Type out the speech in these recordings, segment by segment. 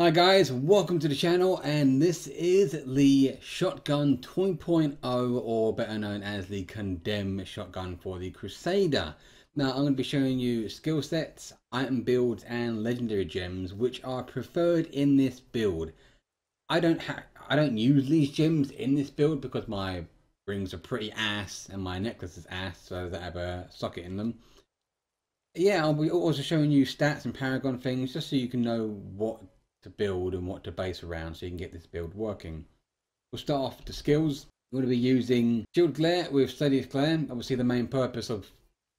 Hi guys, welcome to the channel, and this is the Shotgun 2.0, or better known as the Condemn Shotgun for the Crusader. Now I'm going to be showing you skill sets, item builds and legendary gems which are preferred in this build. I don't use these gems in this build because my rings are pretty ass and my necklace is ass, so they have a socket in them. Yeah, I'll be also showing you stats and Paragon things just so you can know what to build and what to base around so you can get this build working. We'll start off with the skills. We're going to be using Shield Glare with Steady Glare. Obviously the main purpose of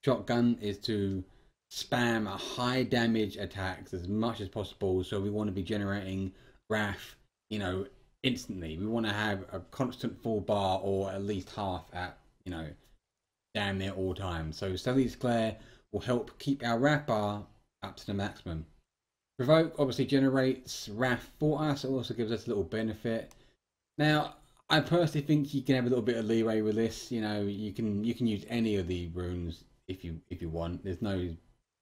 Shotgun is to spam high damage attacks as much as possible, so we want to be generating Wrath, instantly. We want to have a constant full bar or at least half at, damn near all times. So Steady Glare will help keep our Wrath bar up to the maximum. Provoke obviously generates Wrath for us. It also gives us a little benefit. Now, I personally think you can have a little bit of leeway with this. You can use any of the runes if you want. There's no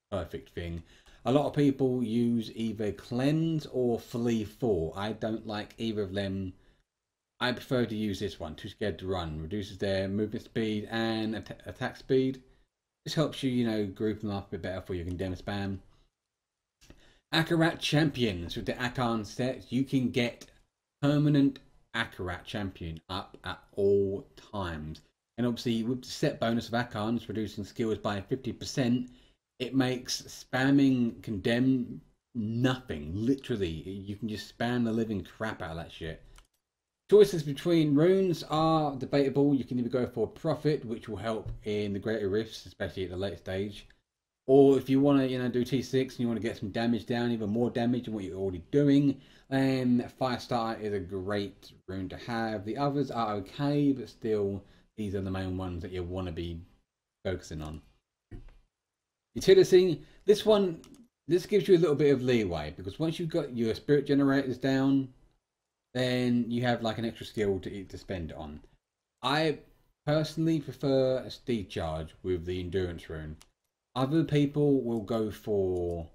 perfect thing. A lot of people use either Cleanse or Flee 4. I don't like either of them. I prefer to use this one, Too Scared to Run. Reduces their movement speed and attack speed. This helps you, group them up a bit better for your condemn spam. Akarat Champion. So with the Akarat set, you can get permanent Akarat Champion up at all times. And obviously with the set bonus of Akans reducing skills by 50%, it makes spamming condemn nothing. Literally, you can just spam the living crap out of that shit. Choices between runes are debatable. You can either go for Prophet, which will help in the greater rifts, especially at the late stage. Or if you want to, do T6 and you want to get some damage down, even more damage than what you're already doing, then Firestarter is a great rune to have. The others are okay, but still, these are the main ones that you want to be focusing on. Utility, this gives you a little bit of leeway, because once you've got your spirit generators down, then you have like an extra skill to spend it on. I personally prefer a Steed Charge with the Endurance rune. Other people will go for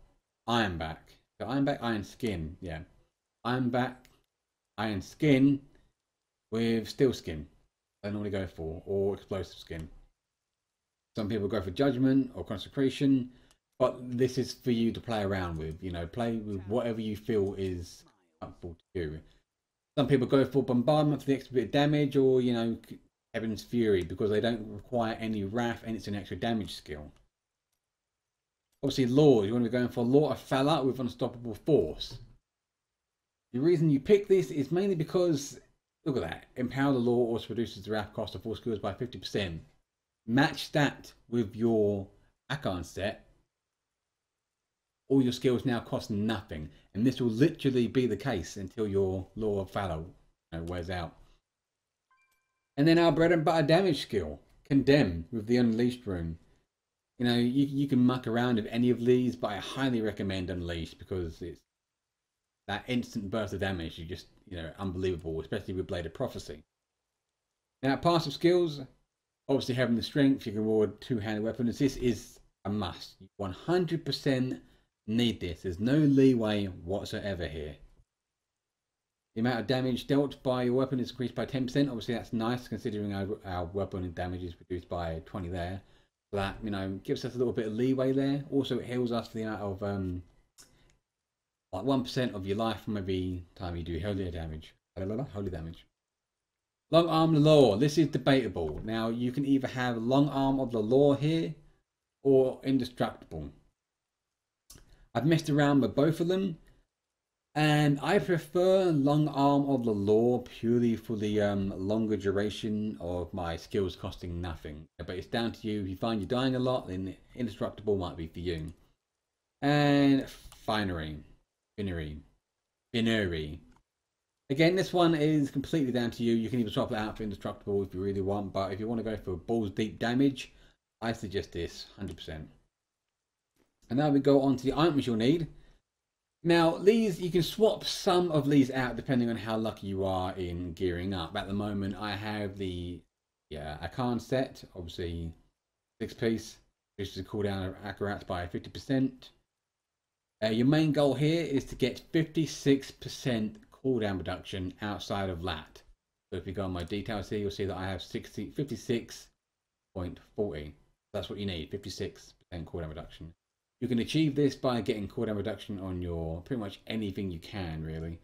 Ironback. So Ironback, Iron Skin, yeah. Ironback, Iron Skin with Steel Skin. They normally go for, or Explosive Skin. Some people go for Judgment or Consecration, but this is for you to play around with. Play with whatever you feel is helpful to you. Some people go for Bombardment for the extra bit of damage, or Heaven's Fury because they don't require any Wrath and it's an extra damage skill. Obviously, Law, you want to be going for Law of Falla with Unstoppable Force. The reason you pick this is mainly because, look at that, Empower the Law also reduces the Wrath cost of all skills by 50%. Match that with your Akon set, all your skills now cost nothing. And this will literally be the case until your Law of Falla wears out. And then our bread and butter damage skill, Condemn with the Unleashed rune. You can muck around with any of these, but I highly recommend Unleashed because it's that instant burst of damage. You just, unbelievable, especially with Blade of Prophecy. Now, passive skills, obviously having the strength, you can reward two-handed weapons. This is a must. You 100% need this. There's no leeway whatsoever here. The amount of damage dealt by your weapon is increased by 10%. Obviously, that's nice considering our weapon damage is reduced by 20 there. That gives us a little bit of leeway there. Also, it heals us for the amount of like 1% of your life from every time you do holy damage. Holy damage. Long arm of the law. This is debatable. Now you can either have long arm of the law here or indestructible. I've messed around with both of them, and I prefer long arm of the law purely for the longer duration of my skills costing nothing. But it's down to you. If you find you're dying a lot, then indestructible might be for you. And Finery. Again, this one is completely down to you. You can either swap it out for indestructible if you really want, but if you want to go for balls deep damage, I suggest this 100%. And now we go on to the items you'll need. Now, these, you can swap some of these out depending on how lucky you are in gearing up. At the moment, I have the Akan set, obviously 6-piece, reduces the cooldown of Akarats by 50%. Your main goal here is to get 56% cooldown reduction outside of that. So if you go on my details here, you'll see that I have 56.40. That's what you need, 56% cooldown reduction. You can achieve this by getting cooldown reduction on your pretty much anything you can, really.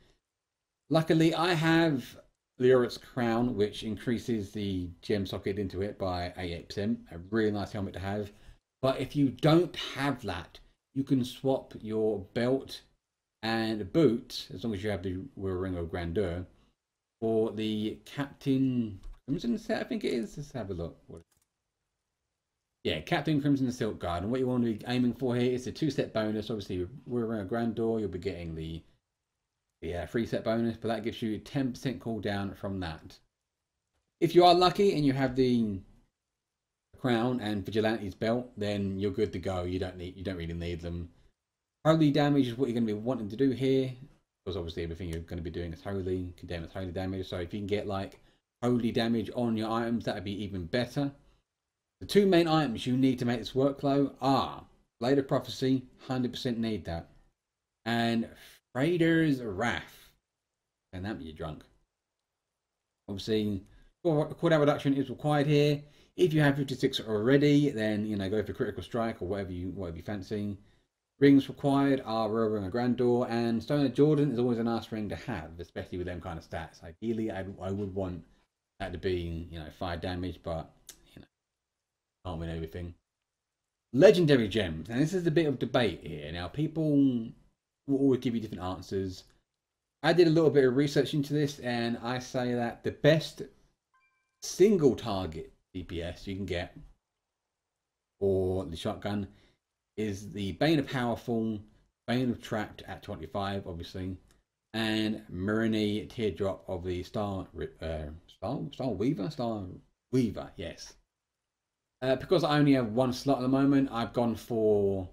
Luckily, I have Lyrit's Crown, which increases the gem socket into it by 88%. A really nice helmet to have. But if you don't have that, you can swap your belt and boots, as long as you have the Ring of Grandeur, for the Captain Crimson set, I think it is. Let's have a look. Yeah, Captain Crimson Silk Guard. And what you want to be aiming for here is a 2-set bonus. Obviously, with Ring of Grandeur, you'll be getting the 3-set bonus, but that gives you 10% cooldown from that. If you are lucky and you have the Crown and Vigilante's belt, then you're good to go. You don't really need them. Holy damage is what you're going to be wanting to do here, because obviously everything you're going to be doing is holy. Condemn is holy damage, so if you can get like holy damage on your items, that would be even better. The two main items you need to make this workflow are Blade of Prophecy, 100% need that, and Freider's Wrath, and that you're drunk. Obviously, cooldown reduction is required here. If you have 56 already, then go for Critical Strike or whatever you fancy. Rings required are Royal Ring of Grandeur, and Stone of Jordan is always a nice ring to have, especially with them kind of stats. Ideally, I would want that to be 5 damage, but can't win everything. Legendary gems, and this is a bit of debate here. Now, people will always give you different answers. I did a little bit of research into this, and I say that the best single target DPS you can get for the shotgun is the Bane of Powerful, Bane of Trapped at 25, obviously, and Marine Teardrop of the Star Weaver, yes. Because I only have one slot at the moment, I've gone for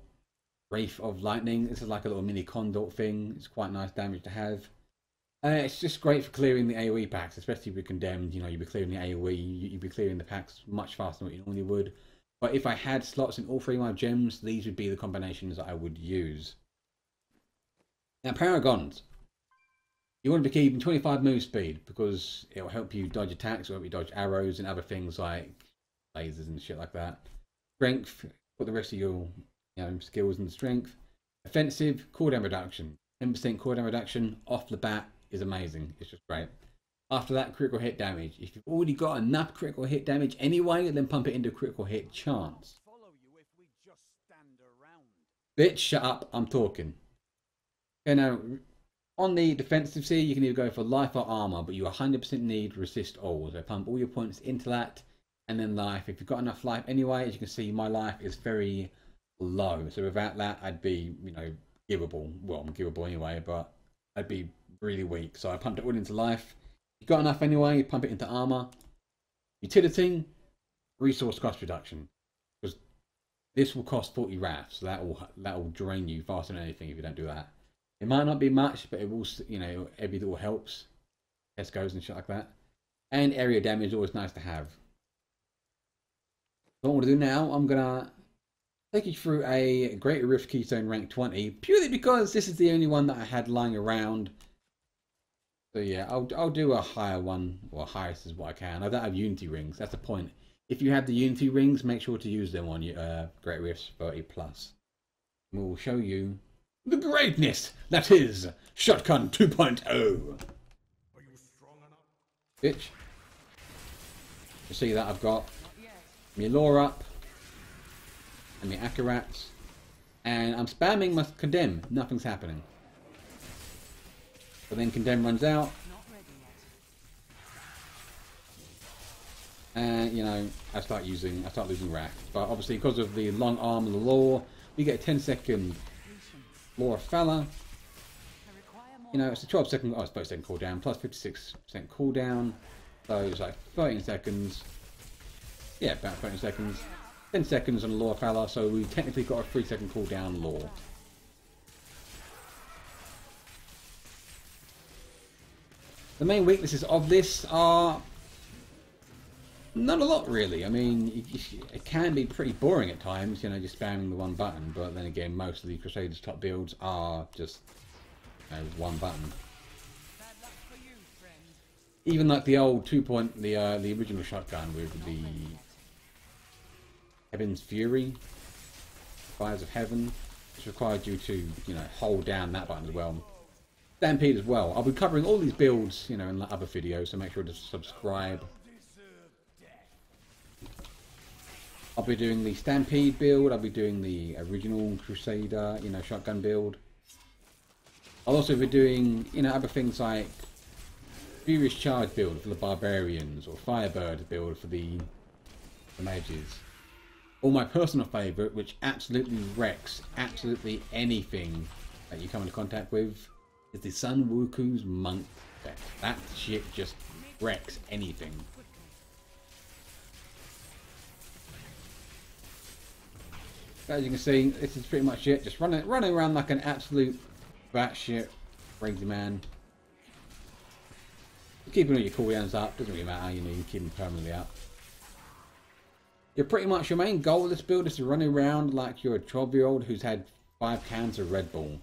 Wraith of Lightning. This is like a little mini Condor thing. It's quite nice damage to have. It's just great for clearing the AoE packs, especially with Condemned. You'd be clearing the AoE, you'd be clearing the packs much faster than what you normally would. But if I had slots in all 3 of my gems, these would be the combinations that I would use. Now, Paragons. You want to be keeping 25 move speed, because it will help you dodge attacks, it will help you dodge arrows and other things like lasers and shit like that. Strength, put the rest of your skills into strength. Offensive, cooldown reduction. 10% cooldown reduction off the bat is amazing. It's just great. After that, critical hit damage. If you've already got enough critical hit damage anyway, then pump it into critical hit chance. Bitch, shut up, I'm talking. Okay, now, on the defensive here, you can either go for life or armor, but you 100% need resist all. So pump all your points into that, and then life. If you've got enough life anyway, as you can see, my life is very low. So without that, I'd be, givable. Well, I'm givable anyway, but I'd be really weak. So I pumped it all into life. If you've got enough anyway, you pump it into armor. Utility, resource cost reduction. Because this will cost 40 wrath, so that will drain you faster than anything if you don't do that. It might not be much, but it will, every little helps. Tesco's and shit like that. And area damage is always nice to have. So what I'm going to do now, I'm going to take you through a Great Rift Keystone rank 20, purely because this is the only one that I had lying around. So yeah, I'll do a higher one, or highest is what I can. I don't have Unity rings, that's the point. If you have the Unity rings, make sure to use them on your Great Rifts 30+. We'll show you the greatness that is Shotgun 2.0. Are you strong enough? Bitch. You see that I've got my lore up and the Akarats, and I'm spamming my Condemn. Nothing's happening. But then Condemn runs out, and I start losing rack. But obviously, because of the long arm and the lore, we get a 10-second lore of Fella. It's a 12-second, oh, it's 30-second cooldown plus 56% cooldown, so it's like 13 seconds. Yeah, about 13 seconds. 10 seconds on the lore Fella, so we technically got a 3-second cooldown lore. The main weaknesses of this are Not a lot really. I mean, it can be pretty boring at times, you know, just spamming the one button. But then again, most of the Crusaders top builds are just, you know, one button. Even like the old the original shotgun with the Heaven's Fury, Fires of Heaven, which required you to, you know, hold down that button as well. Stampede as well. I'll be covering all these builds, you know, in other videos, so make sure to subscribe. I'll be doing the Stampede build, I'll be doing the original Crusader, you know, shotgun build. I'll also be doing, you know, other things like Furious Charge build for the Barbarians, or Firebird build for the mages. Or my personal favourite, which absolutely wrecks absolutely anything that you come into contact with, is the Sun Wuku's Monk deck. That shit just wrecks anything. As you can see, this is pretty much it. Just running around like an absolute batshit crazy man. Keeping all your cooldowns up, doesn't really matter, you know, you can keep them permanently up. You're pretty much, your main goal of this build is to run around like you're a 12-year-old who's had 5 cans of Red Bull.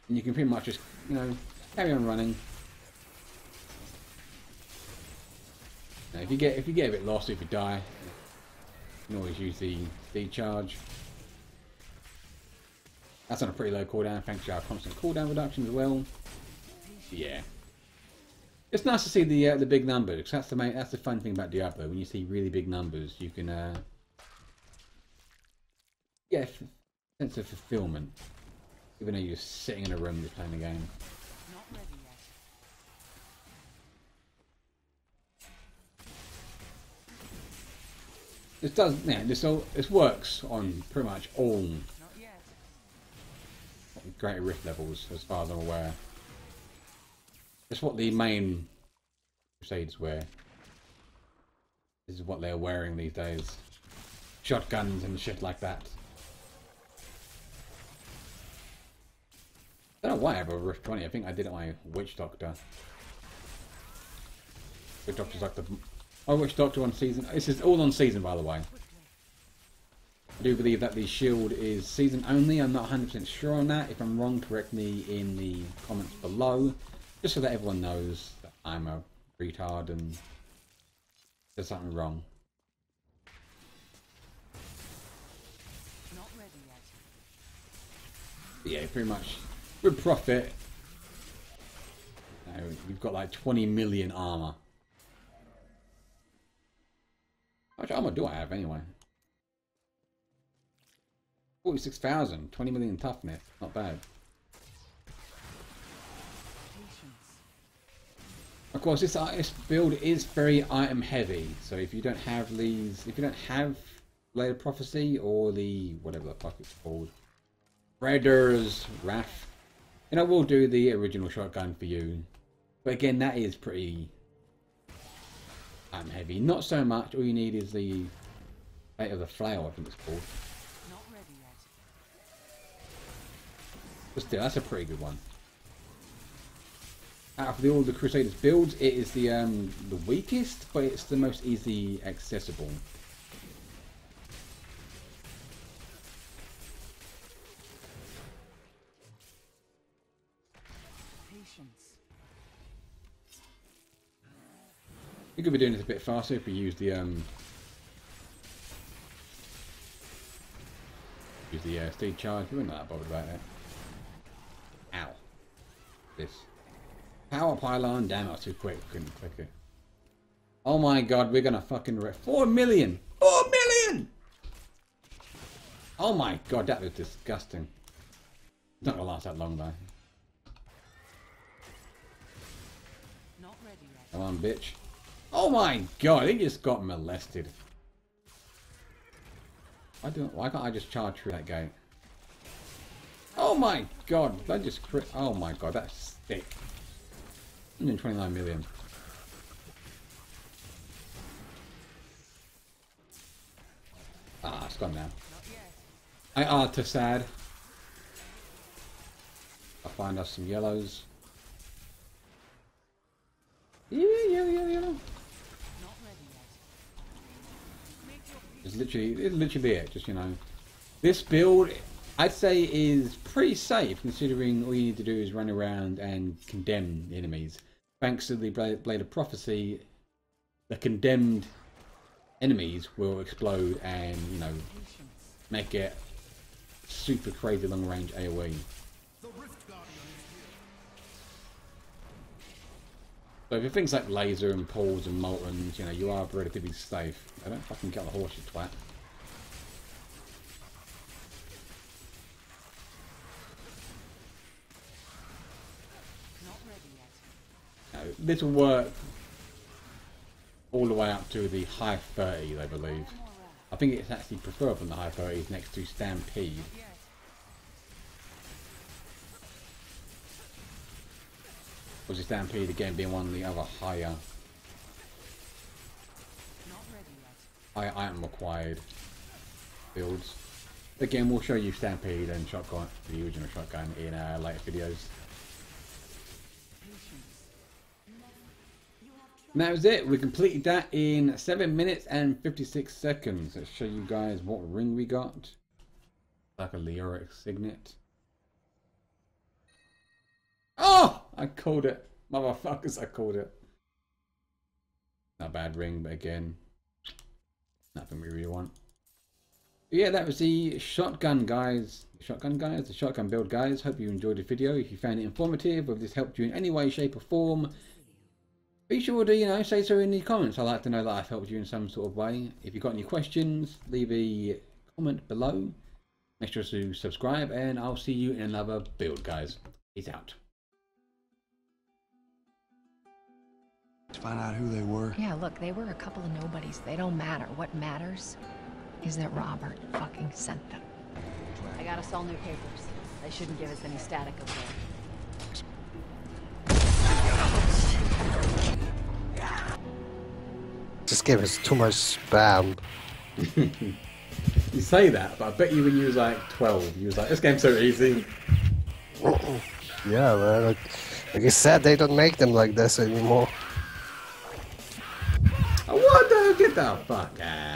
And you can pretty much just, you know, carry on running. Now, if you get a bit lost, if you die, you can always use the speed charge. That's on a pretty low cooldown, thanks to our constant cooldown reduction as well. Yeah, it's nice to see the big numbers. That's the fun thing about Diablo. When you see really big numbers, you can get a sense of fulfillment, even though you're sitting in a room just playing the game. This does, yeah. This works on pretty much all Greater Rift levels, as far as I'm aware. It's what the main Crusaders wear. This is what they're wearing these days. Shotguns and shit like that. I don't know why I have a Rift 20. I think I did it on my Witch Doctor. Witch Doctor's like the... Oh, Witch Doctor on season... This is all on season, by the way. I do believe that the shield is season only. I'm not 100% sure on that. If I'm wrong, correct me in the comments below. Just so that everyone knows that I'm a retard and there's something wrong. Not ready yet. But yeah, pretty much. With Prophet, you've got like 20 million armor. How much armor do I have anyway? 46,000, 20 million toughness, not bad. Of course, this build is very item heavy, so if you don't have these, if you don't have Blade of Prophecy or the whatever the fuck it's called, Raiders Wrath, you know, we'll do the original shotgun for you. But again, that is pretty item heavy. Not so much. All you need is the Fate of the Flail, I think it's called. But still, that's a pretty good one. Out of all the Crusaders builds, it is the weakest, but it's the most easily accessible. We could be doing this a bit faster if we use the speed charge. We weren't that bothered about it. Ow. This. Power pylon. Damn, I was too quick. Couldn't click it. Oh my god, we're gonna fucking wreck. 4 million! 4 million! Oh my god, that was disgusting. It's not gonna last that long though. Not ready yet. Come on, bitch. Oh my god, he just got molested. Why can't I just charge through that gate? Oh my god, that just crit. Oh my god, that's thick. 129 million. Ah, it's gone now. I are too sad. I'll find us some yellows. literally it. Just, you know, this build, I'd say, is pretty safe considering all you need to do is run around and condemn the enemies. Thanks to the Blade of Prophecy, the condemned enemies will explode and, you know, make it super crazy long range AoE. So for things like laser and pulls and moltens, you know, you are relatively safe. I don't fucking get the horse, you twat. This will work all the way up to the high 30s, I believe. I think it's actually preferable in the high 30s next to Stampede. Or Stampede again being one of the other higher item required builds. Again, we'll show you Stampede and Shotgun, the original Shotgun, in later videos. And that was it. We completed that in 7 minutes and 56 seconds. Let's show you guys what ring we got. Like a Leoric Signet. Oh! I called it. Motherfuckers, I called it. Not a bad ring, but again, nothing we really want. But yeah, that was the shotgun, guys. The shotgun build, guys. Hope you enjoyed the video. If you found it informative, or if this helped you in any way, shape, or form, be sure to, you know, say so in the comments. I'd like to know that I've helped you in some sort of way. If you've got any questions, leave a comment below. Make sure to subscribe, and I'll see you in another build, guys. Peace out. To find out who they were. Yeah, look, they were a couple of nobodies. They don't matter. What matters is that Robert fucking sent them. I got us all new papers. They shouldn't give us any static up there. This game has too much spam. You say that, but I bet you when you was like 12, you was like, this game's so easy. Yeah, man. Like I said, they don't make them like this anymore. What the? Get the fuck out.